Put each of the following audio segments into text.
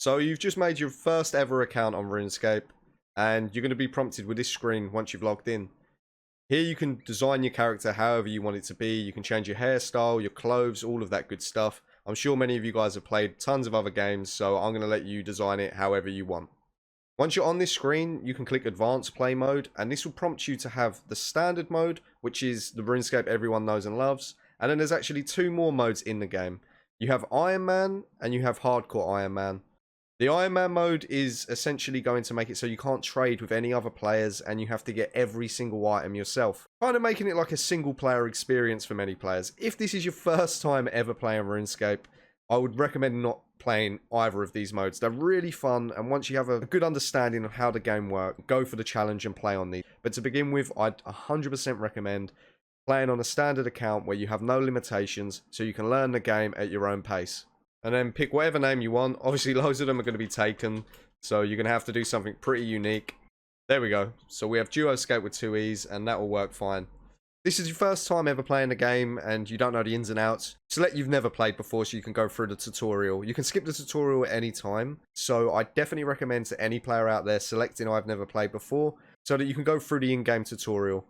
So you've just made your first ever account on RuneScape, and you're going to be prompted with this screen once you've logged in. Here you can design your character however you want it to be. You can change your hairstyle, your clothes, all of that good stuff. I'm sure many of you guys have played tons of other games, so I'm going to let you design it however you want. Once you're on this screen, you can click Advanced Play Mode, and this will prompt you to have the Standard Mode, which is the RuneScape everyone knows and loves. And then there's actually two more modes in the game. You have Iron Man, and you have Hardcore Iron Man. The Iron Man mode is essentially going to make it so you can't trade with any other players and you have to get every single item yourself. Kind of making it like a single player experience for many players. If this is your first time ever playing RuneScape, I would recommend not playing either of these modes. They're really fun, and once you have a good understanding of how the game works, go for the challenge and play on these. But to begin with, I'd 100% recommend playing on a standard account where you have no limitations, so you can learn the game at your own pace. And then pick whatever name you want. Obviously, loads of them are going to be taken, so you're going to have to do something pretty unique. There we go. So we have Duo Scape with 2 E's, and that will work fine. This is your first time ever playing the game, and you don't know the ins and outs. Select you've never played before, so you can go through the tutorial. You can skip the tutorial at any time, so I definitely recommend to any player out there selecting I've never played before, so that you can go through the in-game tutorial.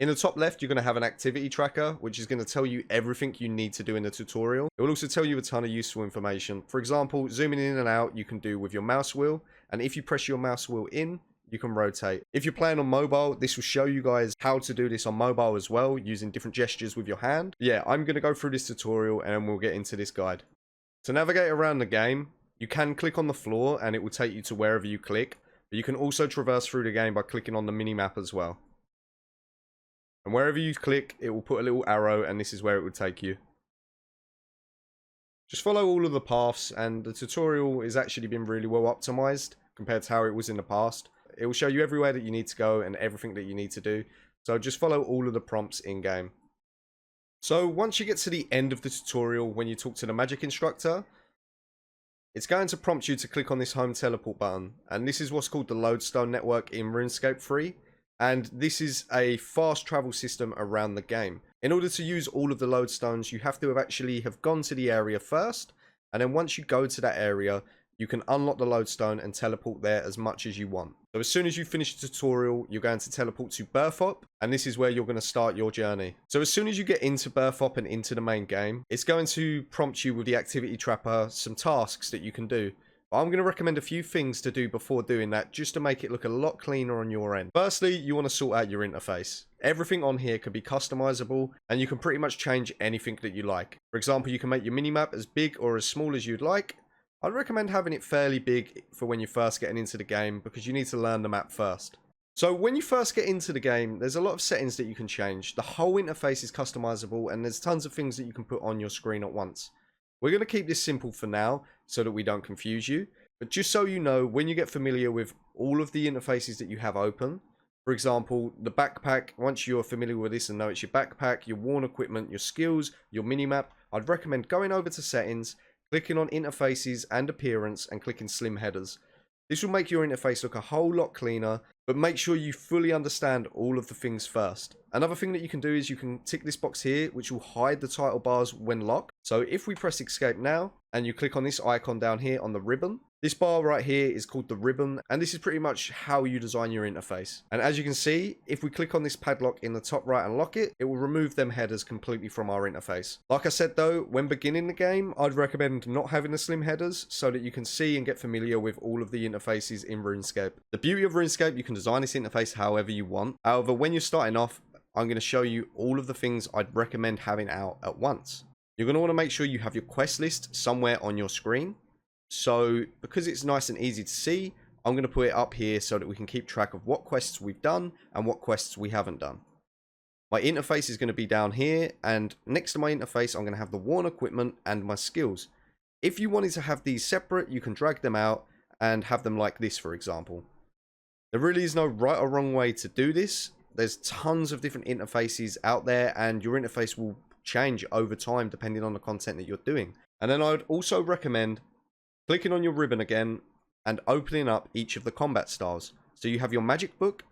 In the top left, you're going to have an activity tracker, which is going to tell you everything you need to do in the tutorial. It will also tell you a ton of useful information. For example, zooming in and out, you can do with your mouse wheel. And if you press your mouse wheel in, you can rotate. If you're playing on mobile, this will show you guys how to do this on mobile as well, using different gestures with your hand. Yeah, I'm going to go through this tutorial and then we'll get into this guide. To navigate around the game, you can click on the floor and it will take you to wherever you click. But you can also traverse through the game by clicking on the mini-map as well. And wherever you click, it will put a little arrow, and this is where it would take you. Just follow all of the paths, and the tutorial is actually been really well optimized compared to how it was in the past. It will show you everywhere that you need to go and everything that you need to do. So just follow all of the prompts in-game. So once you get to the end of the tutorial, when you talk to the magic instructor, it's going to prompt you to click on this home teleport button. And this is what's called the lodestone network in RuneScape 3. And this is a fast travel system around the game. In order to use all of the lodestones, you have to have gone to the area first. And then once you go to that area, you can unlock the lodestone and teleport there as much as you want. So as soon as you finish the tutorial, you're going to teleport to Berthop. And this is where you're going to start your journey. So as soon as you get into Berthop and into the main game, it's going to prompt you with the activity tracker, some tasks that you can do. I'm going to recommend a few things to do before doing that, just to make it look a lot cleaner on your end. Firstly, you want to sort out your interface. Everything on here can be customizable, and you can pretty much change anything that you like. For example, you can make your minimap as big or as small as you'd like. I'd recommend having it fairly big for when you're first getting into the game, because you need to learn the map first. So when you first get into the game, there's a lot of settings that you can change. The whole interface is customizable, and there's tons of things that you can put on your screen at once. We're going to keep this simple for now, so that we don't confuse you. But just so you know, when you get familiar with all of the interfaces that you have open, for example, the backpack, once you're familiar with this and know it's your backpack, your worn equipment, your skills, your minimap, I'd recommend going over to settings, clicking on interfaces and appearance, and clicking slim headers. This will make your interface look a whole lot cleaner, but make sure you fully understand all of the things first. Another thing that you can do is you can tick this box here, which will hide the title bars when locked. So if we press escape now, and you click on this icon down here on the ribbon, this bar right here is called the ribbon, and this is pretty much how you design your interface. And as you can see, if we click on this padlock in the top right and lock it, it will remove them headers completely from our interface. Like I said though, when beginning the game, I'd recommend not having the slim headers so that you can see and get familiar with all of the interfaces in RuneScape. The beauty of RuneScape, you can design this interface however you want. However, when you're starting off, I'm going to show you all of the things I'd recommend having out at once. You're going to want to make sure you have your quest list somewhere on your screen. So because it's nice and easy to see, I'm going to put it up here so that we can keep track of what quests we've done and what quests we haven't done. My interface is going to be down here, and next to my interface I'm going to have the worn equipment and my skills. If you wanted to have these separate, you can drag them out and have them like this, for example. There really is no right or wrong way to do this. There's tons of different interfaces out there, and your interface will change over time depending on the content that you're doing. And then I would also recommend clicking on your ribbon again and opening up each of the combat styles. So you have your magic book,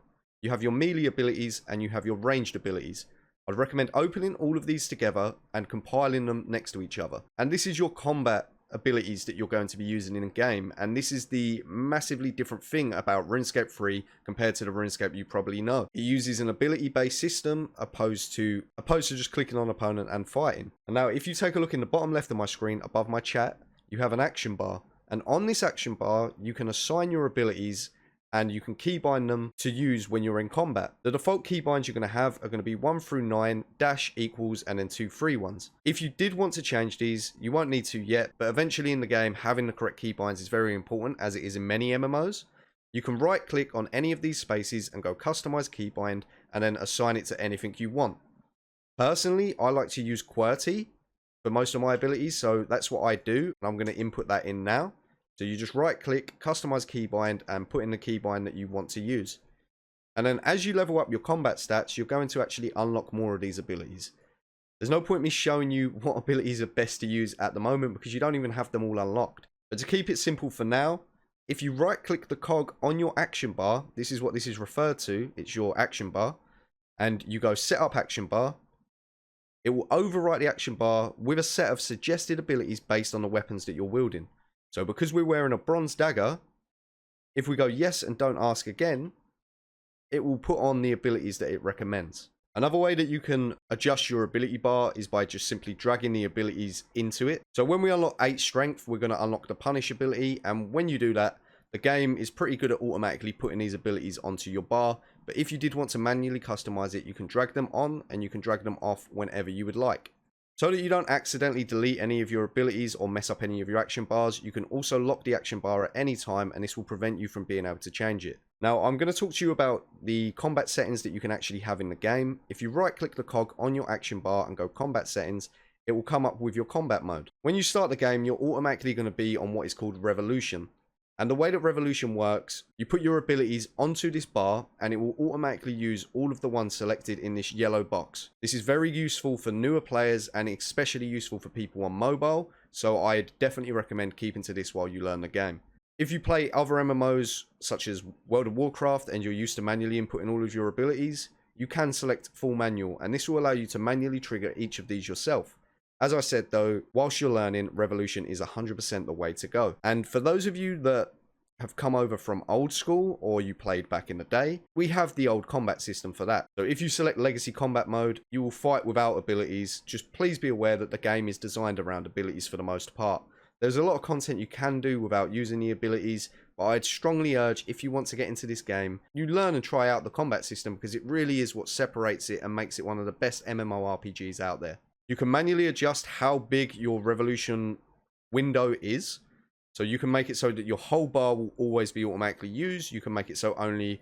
you have your melee abilities, and you have your ranged abilities. I'd recommend opening all of these together and compiling them next to each other. And this is your combat abilities that you're going to be using in a game, and this is the massively different thing about RuneScape 3 compared to the RuneScape you probably know. It uses an ability-based system opposed to just clicking on an opponent and fighting. And now, if you take a look in the bottom left of my screen above my chat, you have an action bar, and on this action bar, you can assign your abilities and you can keybind them to use when you're in combat. The default keybinds you're going to have are going to be 1 through 9, dash, equals, and then 2 free ones. If you did want to change these, you won't need to yet, but eventually in the game, having the correct keybinds is very important, as it is in many MMOs. You can right click on any of these spaces and go customize keybind and then assign it to anything you want. Personally, I like to use QWERTY for most of my abilities, so that's what I do, and I'm going to input that in now. So you just right click, customize keybind, and put in the keybind that you want to use. And then as you level up your combat stats, you're going to actually unlock more of these abilities. There's no point me showing you what abilities are best to use at the moment because you don't even have them all unlocked. But to keep it simple for now, if you right click the cog on your action bar, this is what this is referred to, it's your action bar, and you go set up action bar, it will overwrite the action bar with a set of suggested abilities based on the weapons that you're wielding. So because we're wearing a bronze dagger, if we go yes and don't ask again, it will put on the abilities that it recommends. Another way that you can adjust your ability bar is by just simply dragging the abilities into it. So when we unlock 8 strength, we're going to unlock the punish ability. And when you do that, the game is pretty good at automatically putting these abilities onto your bar. But if you did want to manually customize it, you can drag them on and you can drag them off whenever you would like. So that you don't accidentally delete any of your abilities or mess up any of your action bars, you can also lock the action bar at any time, and this will prevent you from being able to change it. Now, I'm going to talk to you about the combat settings that you can actually have in the game. If you right click the cog on your action bar and go combat settings, it will come up with your combat mode. When you start the game, you're automatically going to be on what is called revolution. And the way that revolution works, you put your abilities onto this bar and it will automatically use all of the ones selected in this yellow box. This is very useful for newer players and especially useful for people on mobile, so I'd definitely recommend keeping to this while you learn the game. If you play other MMOs such as World of Warcraft and you're used to manually inputting all of your abilities, you can select full manual, and this will allow you to manually trigger each of these yourself. As I said though, whilst you're learning, revolution is 100% the way to go. And for those of you that have come over from old school or you played back in the day, we have the old combat system for that. So if you select legacy combat mode, you will fight without abilities. Just please be aware that the game is designed around abilities for the most part. There's a lot of content you can do without using the abilities, but I'd strongly urge, if you want to get into this game, you learn and try out the combat system because it really is what separates it and makes it one of the best MMORPGs out there. You can manually adjust how big your revolution window is. So you can make it so that your whole bar will always be automatically used. You can make it so only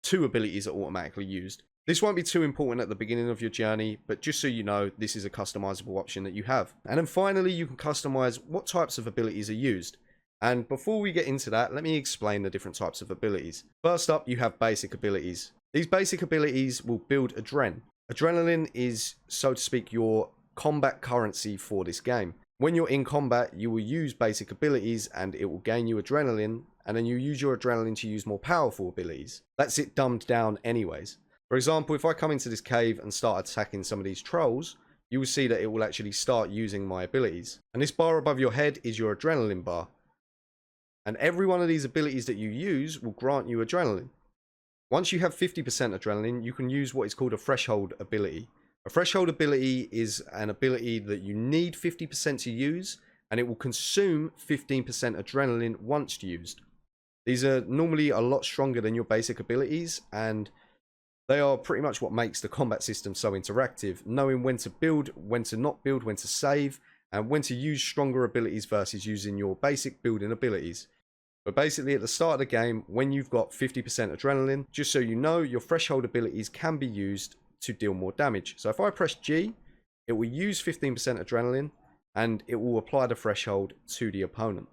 2 abilities are automatically used. This won't be too important at the beginning of your journey, but just so you know, this is a customizable option that you have. And then finally, you can customize what types of abilities are used. And before we get into that, let me explain the different types of abilities. First up, you have basic abilities. These basic abilities will build adrenaline. Adrenaline is, so to speak, your combat currency for this game. When you're in combat, you will use basic abilities and it will gain you adrenaline, and then you use your adrenaline to use more powerful abilities. That's it dumbed down anyways. For example, if I come into this cave and start attacking some of these trolls, you will see that it will actually start using my abilities. And this bar above your head is your adrenaline bar. And every one of these abilities that you use will grant you adrenaline. Once you have 50% adrenaline, you can use what is called a threshold ability. A threshold ability is an ability that you need 50% to use, and it will consume 15% adrenaline once used. These are normally a lot stronger than your basic abilities, and they are pretty much what makes the combat system so interactive, knowing when to build, when to not build, when to save, and when to use stronger abilities versus using your basic building abilities. But basically at the start of the game, when you've got 50% adrenaline, just so you know, your threshold abilities can be used to deal more damage. So if I press G, it will use 15% adrenaline and it will apply the threshold to the opponent.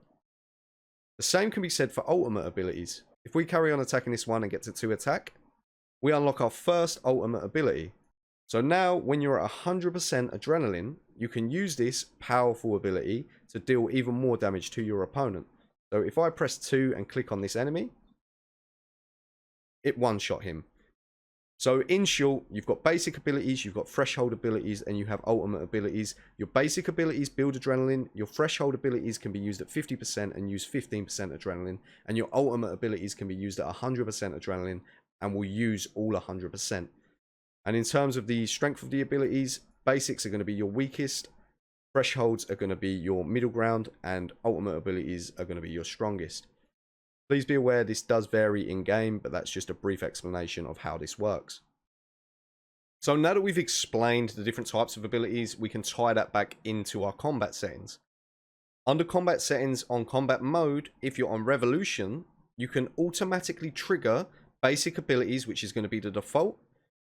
The same can be said for ultimate abilities. If we carry on attacking this one and get to 2 attack, we unlock our first ultimate ability. So now when you're at 100% adrenaline, you can use this powerful ability to deal even more damage to your opponent. So if I press 2 and click on this enemy, it one-shot him. So in short, you've got basic abilities, you've got threshold abilities, and you have ultimate abilities. Your basic abilities build adrenaline, your threshold abilities can be used at 50% and use 15% adrenaline, and your ultimate abilities can be used at 100% adrenaline and will use all 100%. And in terms of the strength of the abilities, basics are going to be your weakest, thresholds are going to be your middle ground, and ultimate abilities are going to be your strongest. Please be aware this does vary in game, but that's just a brief explanation of how this works. So now that we've explained the different types of abilities, we can tie that back into our combat settings. Under combat settings on combat mode, if you're on revolution, you can automatically trigger basic abilities, which is going to be the default.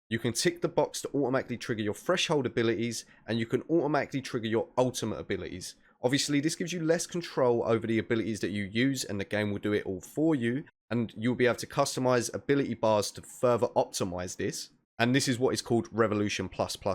You can tick the box to automatically trigger your threshold abilities, and you can automatically trigger your ultimate abilities. Obviously, this gives you less control over the abilities that you use, and the game will do it all for you, and you'll be able to customize ability bars to further optimize this. And this is what is called Revolution++,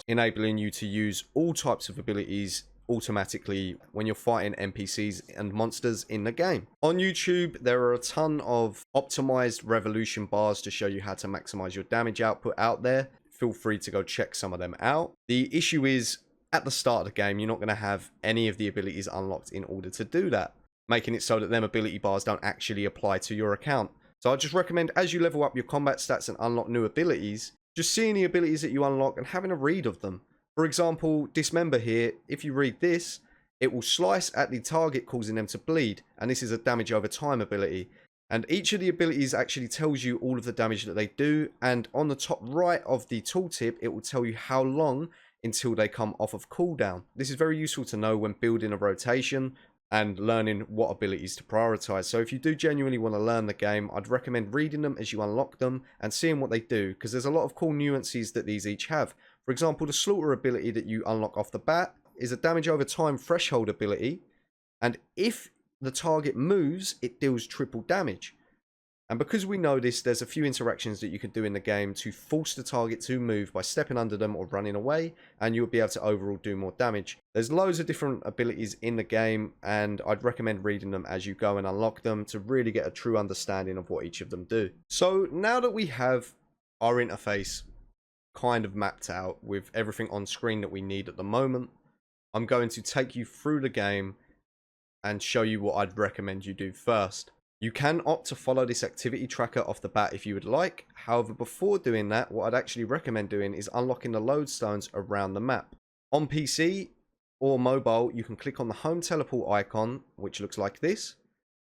enabling you to use all types of abilities automatically when you're fighting NPCs and monsters in the game. On YouTube, there are a ton of optimized Revolution bars to show you how to maximize your damage output out there. Feel free to go check some of them out. The issue is, at the start of the game, you're not going to have any of the abilities unlocked in order to do that, making it so that them ability bars don't actually apply to your account. So I just recommend, as you level up your combat stats and unlock new abilities, just seeing the abilities that you unlock and having a read of them. For example, Dismember here, if you read this, it will slice at the target, causing them to bleed, and this is a damage over time ability. And each of the abilities actually tells you all of the damage that they do, and on the top right of the tooltip, it will tell you how long until they come off of cooldown. This is very useful to know when building a rotation and learning what abilities to prioritize. So if you do genuinely want to learn the game, I'd recommend reading them as you unlock them and seeing what they do, because there's a lot of cool nuances that these each have. For example, the Slaughter ability that you unlock off the bat is a damage over time threshold ability, and if the target moves, it deals triple damage. And because we know this, there's a few interactions that you can do in the game to force the target to move by stepping under them or running away, and you'll be able to overall do more damage. There's loads of different abilities in the game, and I'd recommend reading them as you go and unlock them to really get a true understanding of what each of them do. So now that we have our interface kind of mapped out with everything on screen that we need at the moment, I'm going to take you through the game and show you what I'd recommend you do first. You can opt to follow this activity tracker off the bat if you would like. However, before doing that, what I'd actually recommend doing is unlocking the lodestones around the map. On PC or mobile, you can click on the home teleport icon, which looks like this.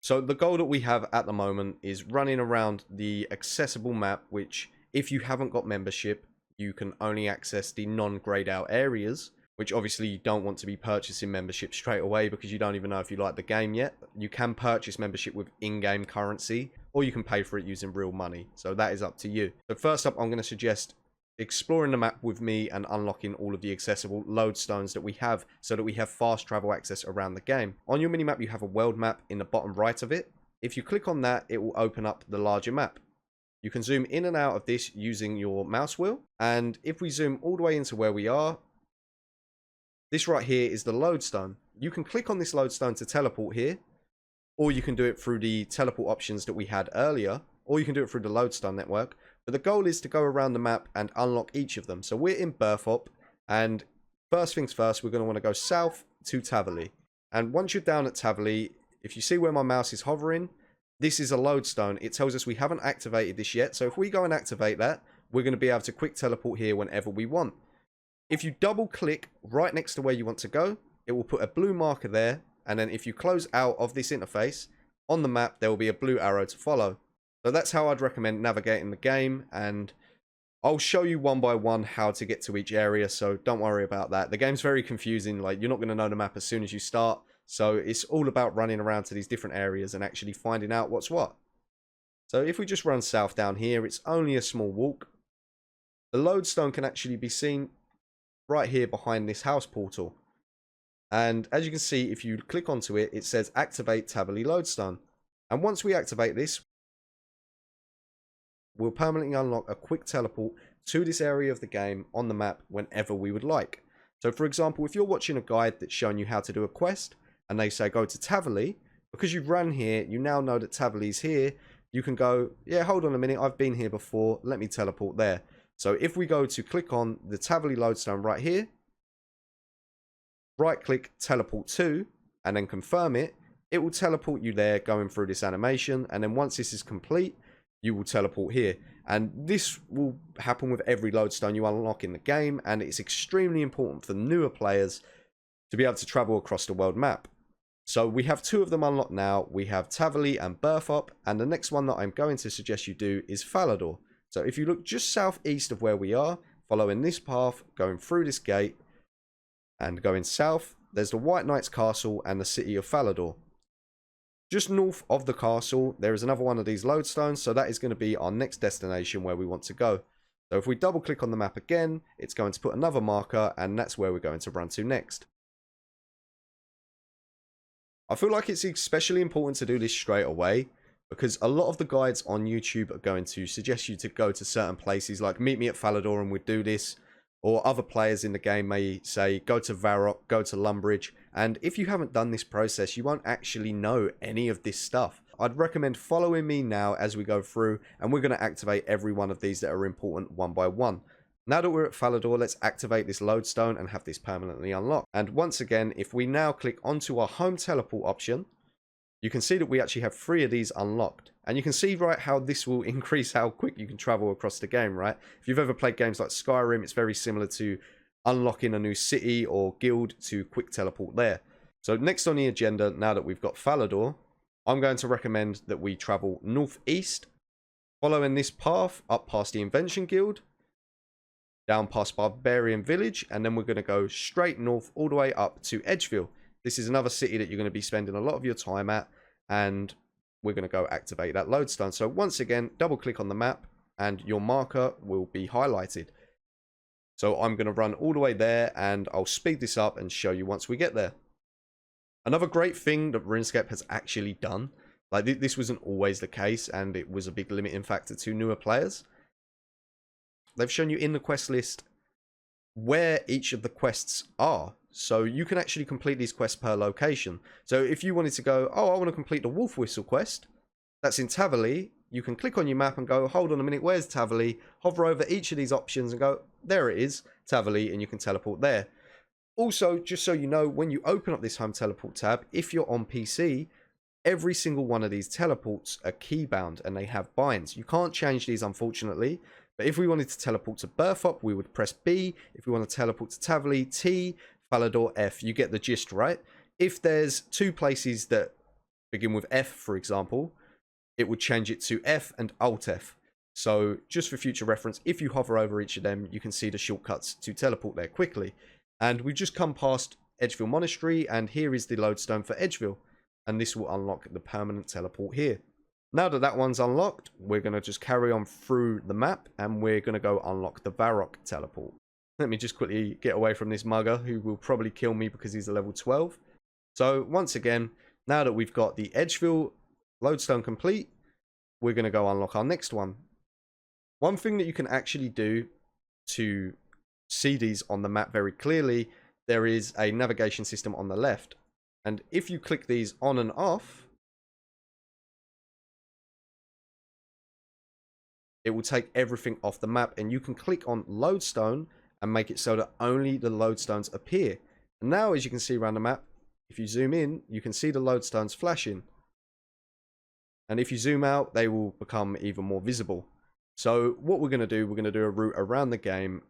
So the goal that we have at the moment is running around the accessible map, which if you haven't got membership, you can only access the non-grayed out areas, which obviously you don't want to be purchasing membership straight away because you don't even know if you like the game yet. You can purchase membership with in-game currency, or you can pay for it using real money. So that is up to you. So first up, I'm going to suggest exploring the map with me and unlocking all of the accessible lodestones that we have so that we have fast travel access around the game. On your minimap, you have a world map in the bottom right of it. If you click on that, it will open up the larger map. You can zoom in and out of this using your mouse wheel. And if we zoom all the way into where we are, this right here is the lodestone. You can click on this lodestone to teleport here, or you can do it through the teleport options that we had earlier, or you can do it through the lodestone network. But the goal is to go around the map and unlock each of them. So we're in Berthop, and first things first, we're going to want to go south to Taverley. And once you're down at Taverley, if you see where my mouse is hovering, this is a lodestone. It tells us we haven't activated this yet. So if we go and activate that, we're going to be able to quick teleport here whenever we want. If you double click right next to where you want to go, it will put a blue marker there. And then if you close out of this interface, on the map, there will be a blue arrow to follow. So that's how I'd recommend navigating the game. And I'll show you one by one how to get to each area. So don't worry about that. The game's very confusing. Like, you're not going to know the map as soon as you start. So it's all about running around to these different areas and actually finding out what's what. So if we just run south down here, it's only a small walk. The lodestone can actually be seen right here behind this house portal. And as you can see, if you click onto it, it says activate Taverley lodestone. And once we activate this, we'll permanently unlock a quick teleport to this area of the game on the map whenever we would like. So for example, if you're watching a guide that's showing you how to do a quest, and they say go to Taverley, because you've run here, you now know that Taverley's here, you can go, yeah, hold on a minute, I've been here before, let me teleport there. So if we go to click on the Tavily lodestone right here, right click teleport to, and then confirm it, it will teleport you there going through this animation. And then once this is complete, you will teleport here. And this will happen with every lodestone you unlock in the game. And it's extremely important for newer players to be able to travel across the world map. So we have 2 of them unlocked now. We have Tavily and Berthop. And the next one that I'm going to suggest you do is Falador. So if you look just southeast of where we are, following this path, going through this gate, and going south, there's the White Knight's Castle and the city of Falador. Just north of the castle, there is another one of these lodestones, so that is going to be our next destination where we want to go. So if we double click on the map again, it's going to put another marker, and that's where we're going to run to next. I feel like it's especially important to do this straight away, because a lot of the guides on YouTube are going to suggest you to go to certain places, like meet me at Falador and we'll do this. Or other players in the game may say, go to Varrock, go to Lumbridge. And if you haven't done this process, you won't actually know any of this stuff. I'd recommend following me now as we go through, and we're going to activate every one of these that are important one by one. Now that we're at Falador, let's activate this lodestone and have this permanently unlocked. And once again, if we now click onto our home teleport option, you can see that we actually have 3 of these unlocked. And you can see, right, how this will increase how quick you can travel across the game, right? If you've ever played games like Skyrim, it's very similar to unlocking a new city or guild to quick teleport there. So next on the agenda, now that we've got Falador, I'm going to recommend that we travel northeast, following this path up past the Invention Guild, down past Barbarian Village, and then we're going to go straight north all the way up to Edgeville. This is another city that you're going to be spending a lot of your time at, and we're going to go activate that lodestone. So once again, double click on the map and your marker will be highlighted. So I'm going to run all the way there, and I'll speed this up and show you once we get there. Another great thing that Runescape has actually done, like this wasn't always the case, and it was a big limiting factor to newer players. They've shown you in the quest list where each of the quests are. So you can actually complete these quests per location. So if you wanted to go, oh, I want to complete the Wolf Whistle quest, that's in Tavily, you can click on your map and go, hold on a minute, where's Tavily? Hover over each of these options and go, there it is, Tavily, and you can teleport there. Also, just so you know, when you open up this home teleport tab, if you're on PC, every single one of these teleports are keybound and they have binds. You can't change these, unfortunately. But if we wanted to teleport to Berthop, we would press B. If we want to teleport to Tavily, T, Falador, F. You get the gist, right? If there's 2 places that begin with F, for example, it would change it to F and Alt F. So just for future reference, if you hover over each of them, you can see the shortcuts to teleport there quickly. And we've just come past Edgeville Monastery, and here is the lodestone for Edgeville. And this will unlock the permanent teleport here. Now that that one's unlocked, we're going to just carry on through the map, and we're going to go unlock the Varrock teleport. Let me just quickly get away from this mugger who will probably kill me because he's a level 12. So once again, now that we've got the Edgeville lodestone complete, we're going to go unlock our next one. One thing that you can actually do to see these on the map very clearly, there is a navigation system on the left. And if you click these on and off, it will take everything off the map, and you can click on lodestone and make it so that only the lodestones appear. And now, as you can see around the map, if you zoom in, you can see the lodestones flashing. And if you zoom out, they will become even more visible. So what we're going to do, we're going to do a route around the game,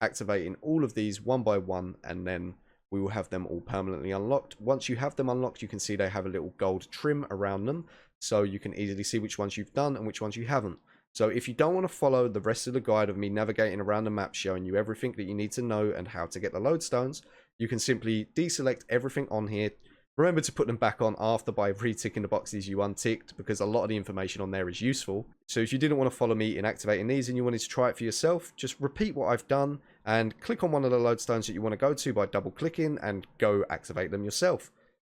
activating all of these one by one, and then we will have them all permanently unlocked. Once you have them unlocked, you can see they have a little gold trim around them, so you can easily see which ones you've done and which ones you haven't. So if you don't want to follow the rest of the guide of me navigating around the map showing you everything that you need to know and how to get the lodestones, you can simply deselect everything on here. Remember to put them back on after by reticking the boxes you unticked, because a lot of the information on there is useful. So if you didn't want to follow me in activating these and you wanted to try it for yourself, just repeat what I've done and click on one of the lodestones that you want to go to by double clicking and go activate them yourself.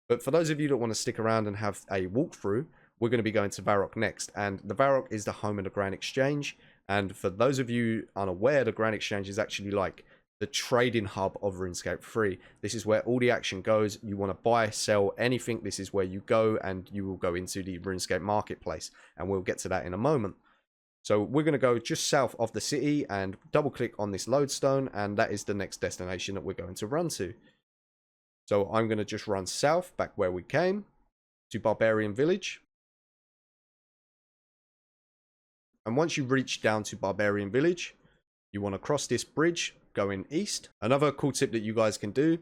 But for those of you that want to stick around and have a walkthrough, we're going to be going to Varrock next, and the Varrock is the home of the Grand Exchange. And for those of you unaware, the Grand Exchange is actually like the trading hub of RuneScape 3. This is where all the action goes. You want to buy, sell anything, this is where you go, and you will go into the RuneScape marketplace, and we'll get to that in a moment. So we're going to go just south of the city and double click on this lodestone, and that is the next destination that we're going to run to. So I'm going to just run south back where we came to Barbarian Village. And once you reach down to Barbarian Village, you want to cross this bridge going east. Another cool tip that you guys can do,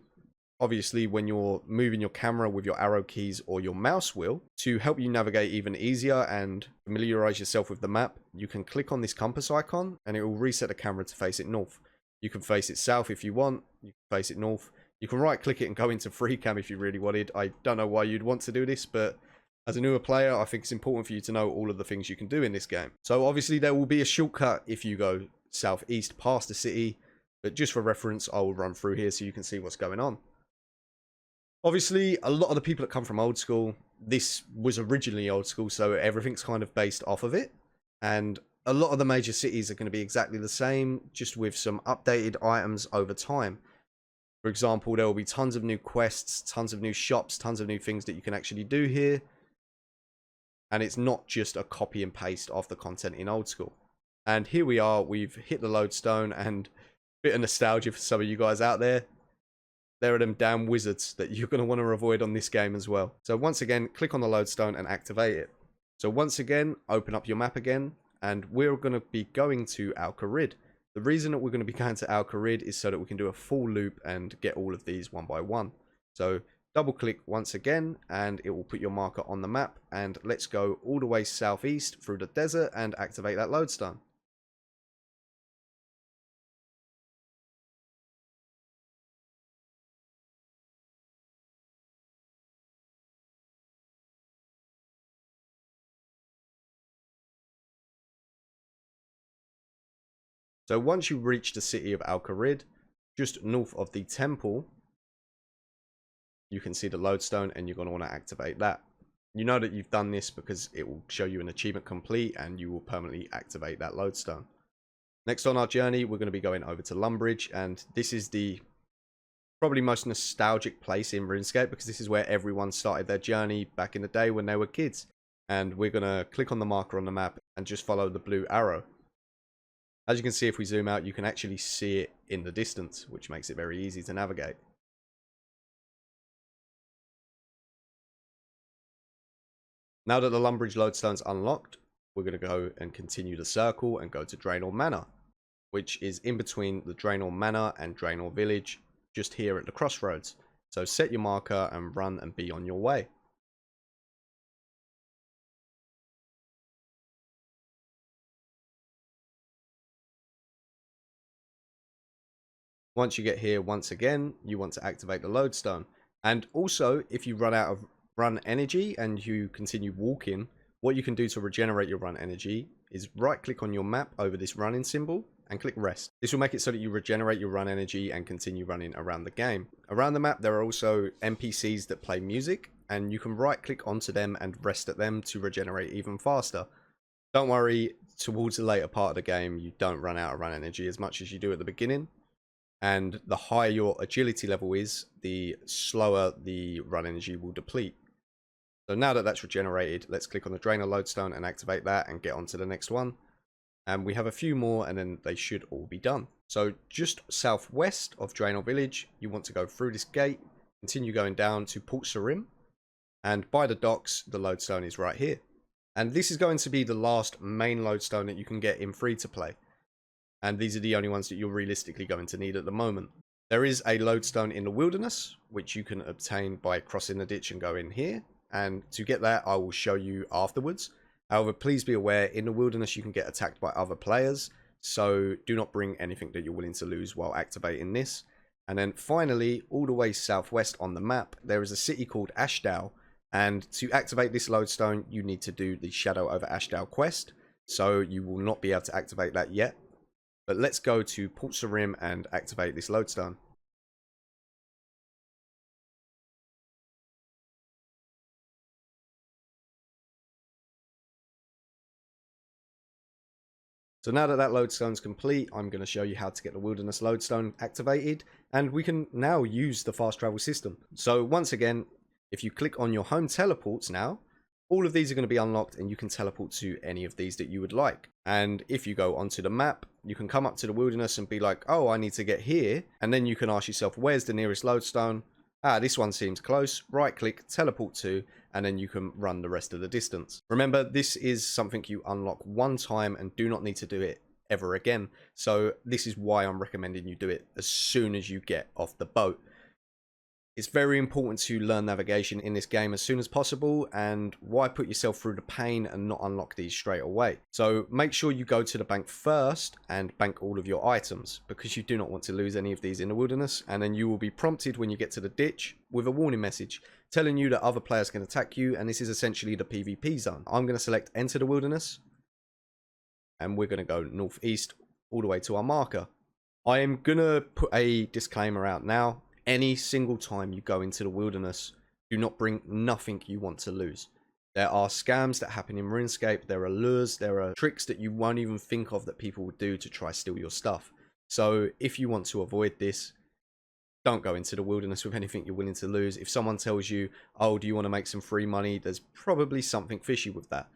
obviously when you're moving your camera with your arrow keys or your mouse wheel, to help you navigate even easier and familiarize yourself with the map, you can click on this compass icon and it will reset the camera to face it north. You can face it south if you want, you can face it north. You can right click it and go into free cam if you really wanted. I don't know why you'd want to do this, but as a newer player, I think it's important for you to know all of the things you can do in this game. So obviously there will be a shortcut if you go southeast past the city, but just for reference, I will run through here so you can see what's going on. Obviously, a lot of the people that come from old school, this was originally old school, so everything's kind of based off of it. And a lot of the major cities are going to be exactly the same, just with some updated items over time. For example, there will be tons of new quests, tons of new shops, tons of new things that you can actually do here. And it's not just a copy and paste of the content in old school. And here we are, we've hit the lodestone, and a bit of nostalgia for some of you guys out there. There are them damn wizards that you're going to want to avoid on this game as well. So once again, click on the lodestone and activate it. So once again, open up your map again, and we're going to be going to Al Kharid. The reason that we're going to be going to Al Kharid is so that we can do a full loop and get all of these one by one. So double click once again and it will put your marker on the map, and let's go all the way southeast through the desert and activate that lodestone. So once you reach the city of Al Kharid, just north of the temple, you can see the lodestone and you're going to want to activate that. You know that you've done this because it will show you an achievement complete and you will permanently activate that lodestone. Next on our journey, we're going to be going over to Lumbridge, and this is the probably most nostalgic place in Runescape because this is where everyone started their journey back in the day when they were kids. And we're going to click on the marker on the map and just follow the blue arrow. As you can see, if we zoom out, you can actually see it in the distance, which makes it very easy to navigate. Now that the Lumbridge lodestone's unlocked, we're going to go and continue the circle and go to Draenor Manor, which is in between the Draenor Manor and Draenor Village, just here at the crossroads. So set your marker and run and be on your way. Once you get here, once again, you want to activate the lodestone. And also, if you run out of run energy and you continue walking, what you can do to regenerate your run energy is right click on your map over this running symbol and click rest. This will make it so that you regenerate your run energy and continue running around the game. Around the map, there are also NPCs that play music, and you can right click onto them and rest at them to regenerate even faster. Don't worry, towards the later part of the game, you don't run out of run energy as much as you do at the beginning. And the higher your agility level is, the slower the run energy will deplete. So now that that's regenerated, let's click on the Draenor lodestone and activate that and get on to the next one. And we have a few more and then they should all be done. So just southwest of Draenor Village, you want to go through this gate, continue going down to Port Sarim, and by the docks, the lodestone is right here. And this is going to be the last main lodestone that you can get in free to play. And these are the only ones that you're realistically going to need at the moment. There is a lodestone in the wilderness, which you can obtain by crossing the ditch and go in here. And to get that, I will show you afterwards. However, please be aware, in the wilderness you can get attacked by other players. So do not bring anything that you're willing to lose while activating this. And then finally, all the way southwest on the map, there is a city called Ashdale. And to activate this lodestone, you need to do the Shadow over Ashdale quest. So you will not be able to activate that yet. But let's go to Port Sarim and activate this lodestone. So now that that lodestone's complete, I'm going to show you how to get the wilderness lodestone activated, and we can now use the fast travel system. So once again, if you click on your home teleports now, All of these are going to be unlocked and you can teleport to any of these that you would like. And if you go onto the map, you can come up to the wilderness and be like, oh, I need to get here. And then you can ask yourself, where's the nearest lodestone? Ah, this one seems close. Right click, teleport to, and then you can run the rest of the distance. Remember, this is something you unlock one time and do not need to do it ever again. So this is why I'm recommending you do it as soon as you get off the boat. It's very important to learn navigation in this game as soon as possible, and why put yourself through the pain and not unlock these straight away? So make sure you go to the bank first and bank all of your items, because you do not want to lose any of these in the wilderness, and then you will be prompted when you get to the ditch with a warning message telling you that other players can attack you, and this is essentially the PvP zone. I'm going to select enter the wilderness, and we're going to go northeast all the way to our marker. I am going to put a disclaimer out now. Any single time you go into the wilderness, do not bring nothing you want to lose. There are scams that happen in Runescape, there are lures, there are tricks that you won't even think of that people would do to try steal your stuff. So if you want to avoid this, don't go into the wilderness with anything you're willing to lose. If someone tells you, oh, do you want to make some free money, there's probably something fishy with that.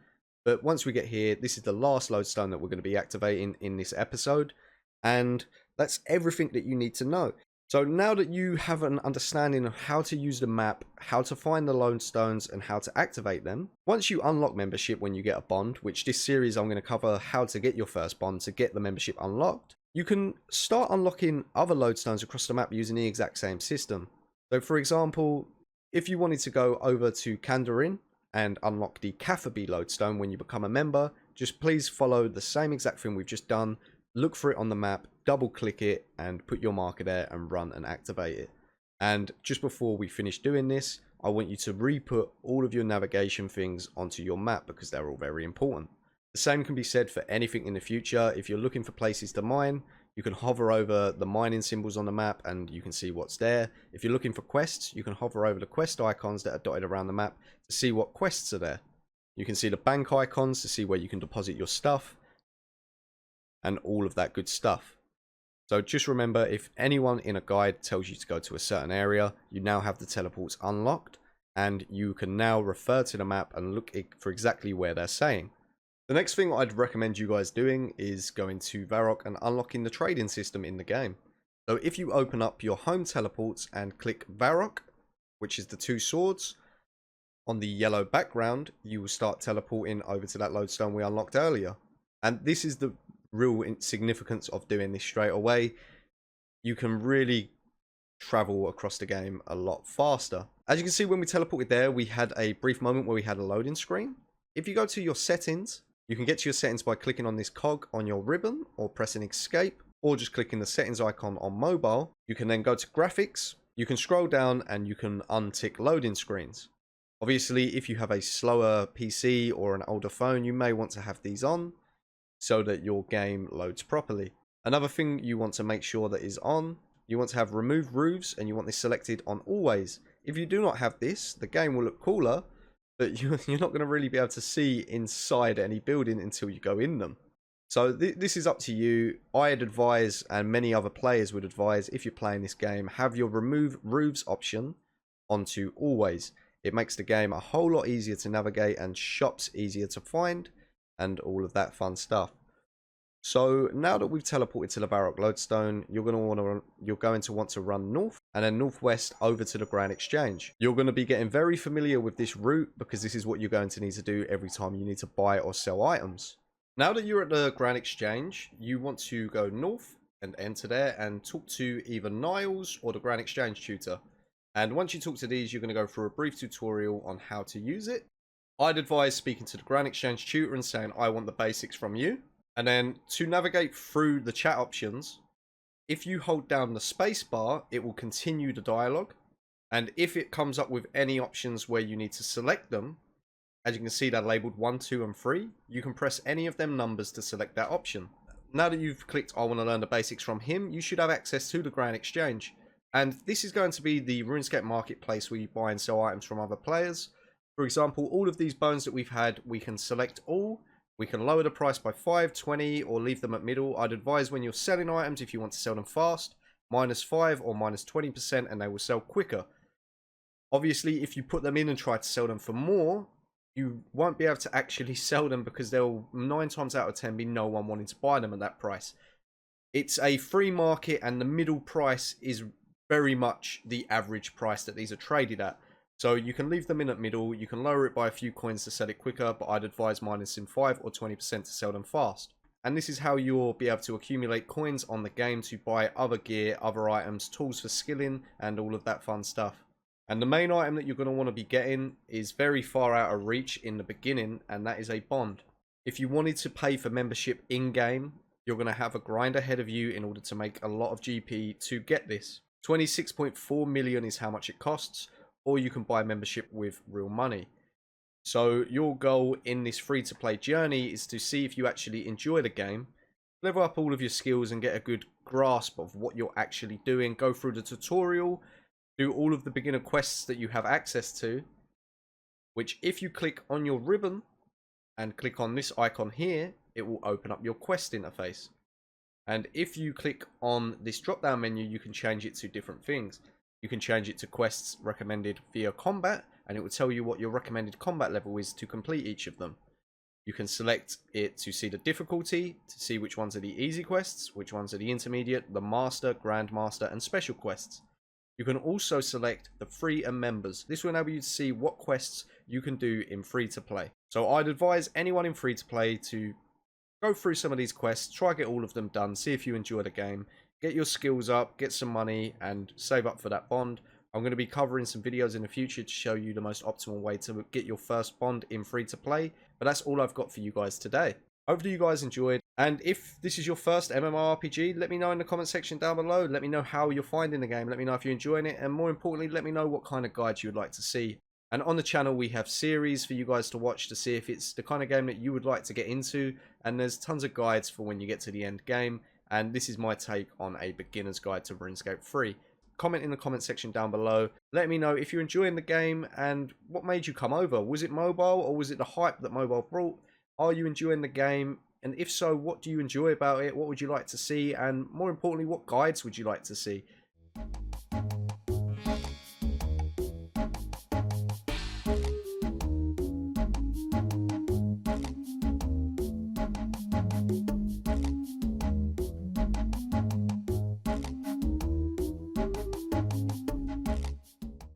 But once we get here, this is the last lodestone that we're going to be activating in this episode, and that's everything that you need to know. So now that you have an understanding of how to use the map, how to find the lodestones, and how to activate them, once you unlock membership when you get a bond, which this series I'm going to cover how to get your first bond to get the membership unlocked, you can start unlocking other lodestones across the map using the exact same system. So for example, if you wanted to go over to Kandarin and unlock the Catherby lodestone when you become a member, just please follow the same exact thing we've just done. Look for it on the map, double click it and put your marker there and run and activate it. And just before we finish doing this, I want you to re-put all of your navigation things onto your map because they're all very important. The same can be said for anything in the future. If you're looking for places to mine, you can hover over the mining symbols on the map and you can see what's there. If you're looking for quests, you can hover over the quest icons that are dotted around the map to see what quests are there. You can see the bank icons to see where you can deposit your stuff and all of that good stuff. So just remember, if anyone in a guide tells you to go to a certain area, you now have the teleports unlocked and you can now refer to the map and look for exactly where they're saying. The next thing I'd recommend you guys doing is going to Varrock and unlocking the trading system in the game. So if you open up your home teleports and click Varrock, which is the two swords, on the yellow background, you will start teleporting over to that lodestone we unlocked earlier. And this is the real significance of doing this straight away. You can really travel across the game a lot faster. As you can see, when we teleported there, we had a brief moment where we had a loading screen. If you go to your settings, you can get to your settings by clicking on this cog on your ribbon or pressing escape, or just clicking the settings icon on mobile. You can then go to graphics, you can scroll down and you can untick loading screens. Obviously, if you have a slower PC or an older phone, you may want to have these on so that your game loads properly. Another thing you want to make sure that is on, you want to have remove roofs and you want this selected on always. If you do not have this, the game will look cooler, but you're not going to really be able to see inside any building until you go in them. So this is up to you. I'd advise, and many other players would advise, if you're playing this game, have your remove roofs option onto always. It makes the game a whole lot easier to navigate and shops easier to find and all of that fun stuff. So now that we've teleported to the Varrock lodestone, you're going to want to run north and then northwest over to the Grand Exchange. You're going to be getting very familiar with this route because this is what you're going to need to do every time you need to buy or sell items. Now that you're at the Grand Exchange, you want to go north and enter there and talk to either Niles or the Grand Exchange tutor. And once you talk to these, you're going to go through a brief tutorial on how to use it. I'd advise speaking to the Grand Exchange tutor and saying, I want the basics from you. And then to navigate through the chat options, if you hold down the space bar, it will continue the dialogue. And if it comes up with any options where you need to select them, as you can see, they're labeled 1, 2, and 3. You can press any of them numbers to select that option. Now that you've clicked, I want to learn the basics from him, you should have access to the Grand Exchange. And this is going to be the Runescape marketplace where you buy and sell items from other players. For example, all of these bones that we've had, we can select all. We can lower the price by 5, 20, or leave them at middle. I'd advise when you're selling items, if you want to sell them fast, -5 or -20%, and they will sell quicker. Obviously, if you put them in and try to sell them for more, you won't be able to actually sell them because there'll 9 times out of 10 be no one wanting to buy them at that price. It's a free market, and the middle price is very much the average price that these are traded at. So you can leave them in at middle, you can lower it by a few coins to sell it quicker, but I'd advise minusing 5 or 20% to sell them fast. And this is how you'll be able to accumulate coins on the game to buy other gear, other items, tools for skilling, and all of that fun stuff. And the main item that you're going to want to be getting is very far out of reach in the beginning, and that is a bond. If you wanted to pay for membership in-game, you're going to have a grind ahead of you in order to make a lot of GP to get this. 26.4 million is how much it costs, or you can buy membership with real money. So your goal in this free-to-play journey is to see if you actually enjoy the game, level up all of your skills and get a good grasp of what you're actually doing, go through the tutorial, do all of the beginner quests that you have access to, which if you click on your ribbon and click on this icon here, it will open up your quest interface. And if you click on this drop down menu, you can change it to different things. You can change it to quests recommended via combat, and it will tell you what your recommended combat level is to complete each of them. You can select it to see the difficulty, to see which ones are the easy quests, which ones are the intermediate, the master, grandmaster, and special quests. You can also select the free and members. This will enable you to see what quests you can do in free to play. So I'd advise anyone in free to play to go through some of these quests, try get all of them done, see if you enjoy the game, get your skills up, get some money, and save up for that bond. I'm going to be covering some videos in the future to show you the most optimal way to get your first bond in free to play, but that's all I've got for you guys today. Hopefully you guys enjoyed, and if this is your first MMORPG, let me know in the comment section down below. Let me know how you're finding the game, let me know if you're enjoying it, and more importantly, let me know what kind of guides you would like to see. And on the channel we have series for you guys to watch to see if it's the kind of game that you would like to get into, and there's tons of guides for when you get to the end game, and this is my take on a beginner's guide to RuneScape 3. Comment in the comment section down below. Let me know if you're enjoying the game and what made you come over. Was it mobile, or was it the hype that mobile brought? Are you enjoying the game? And if so, what do you enjoy about it? What would you like to see? And more importantly, what guides would you like to see?